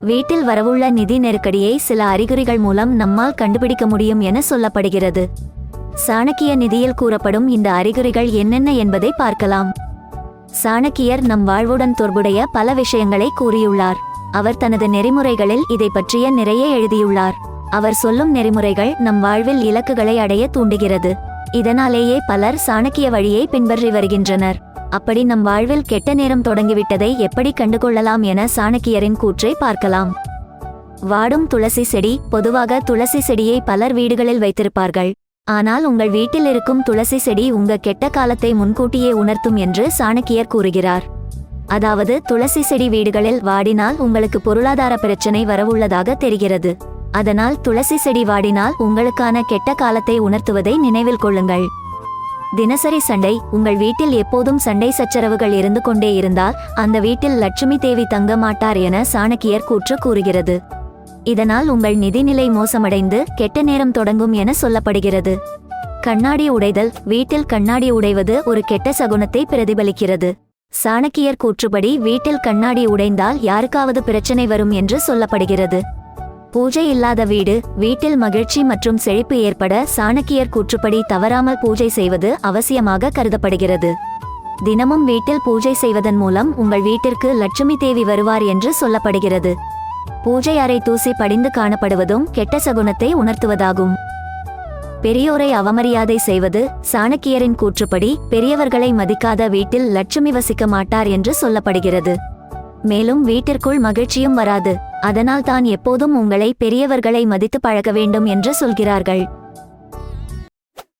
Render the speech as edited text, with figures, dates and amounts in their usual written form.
வீட்டில் வரவுள்ள நிதி நெருக்கடியை சில அறிகுறிகள் மூலம் நம்மால் கண்டுபிடிக்க முடியும் என சொல்லப்படுகிறது. சாணக்கிய நிதியில் கூறப்படும் இந்த அறிகுறிகள் என்னென்ன என்பதை பார்க்கலாம். சாணக்கியர் நம் வாழ்வுடன் தொடர்புடைய பல விஷயங்களை கூறியுள்ளார். அவர் தனது நெறிமுறைகளில் இதை பற்றிய நிறைய எழுதியுள்ளார். அவர் சொல்லும் நெறிமுறைகள் நம் வாழ்வில் இலக்குகளை அடைய தூண்டுகிறது. இதனாலேயே பலர் சாணக்கிய வழியை பின்பற்றி வருகின்றனர். அப்படி நம் வாழ்வில் கெட்ட நேரம் தொடங்கிவிட்டதை எப்படி கண்டுகொள்ளலாம் என சாணக்கியரின் கூற்றை பார்க்கலாம். வாடும் துளசி செடி. பொதுவாக துளசி செடியை பலர் வீடுகளில் வைத்திருப்பார்கள். ஆனால் உங்கள் வீட்டில் இருக்கும் துளசி செடி உங்க கெட்ட காலத்தை முன்கூட்டியே உணர்த்தும் என்று சாணக்கியர் கூறுகிறார். அதாவது துளசி செடி வீடுகளில் வாடினால் உங்களுக்கு பொருளாதார பிரச்சனை வரவுள்ளதாக தெரிகிறது. அதனால் துளசி செடி வாடினால் உங்களுக்கான கெட்ட காலத்தை உணர்த்துவதை நினைவில் கொள்ளுங்கள். தினசரி சண்டை. உங்கள் வீட்டில் எப்போதும் சண்டை சச்சரவுகள் இருந்து கொண்டே இருந்தால் அந்த வீட்டில் லட்சுமி தேவி தங்க மாட்டார் என சாணக்கியர் கூற்று கூறுகிறது. இதனால் உங்கள் நிதிநிலை மோசமடைந்து கெட்ட நேரம் தொடங்கும் என சொல்லப்படுகிறது. கண்ணாடி உடைதல். வீட்டில் கண்ணாடி உடைவது ஒரு கெட்ட சகுனத்தை பிரதிபலிக்கிறது. சாணக்கியர் கூற்றுப்படி வீட்டில் கண்ணாடி உடைந்தால் யாருக்காவது பிரச்சனை வரும் என்று சொல்லப்படுகிறது. பூஜை இல்லாத வீடு. வீட்டில் மகிழ்ச்சி மற்றும் செழிப்பு ஏற்பட சாணக்கியர் கூற்றுப்படி தவறாமல் பூஜை செய்வது அவசியமாக கருதப்படுகிறது. தினமும் வீட்டில் பூஜை செய்வதன் மூலம் உங்கள் வீட்டிற்கு லட்சுமி தேவி வருவார் என்று சொல்லப்படுகிறது. பூஜை அறை தூசி படிந்து காணப்படுவதும் கெட்ட சகுனத்தை உணர்த்துவதாகும். பெரியோரை அவமரியாதை செய்வது. சாணக்கியரின் கூற்றுப்படி பெரியவர்களை மதிக்காத வீட்டில் லட்சுமி வசிக்க மாட்டார் என்று சொல்லப்படுகிறது. மேலும் வீட்டிற்குள் மகிழ்ச்சியும் வராது. அதனால் தான் எப்போதும் உங்களை பெரியவர்களை மதித்து பழக வேண்டும் என்று சொல்கிறார்கள்.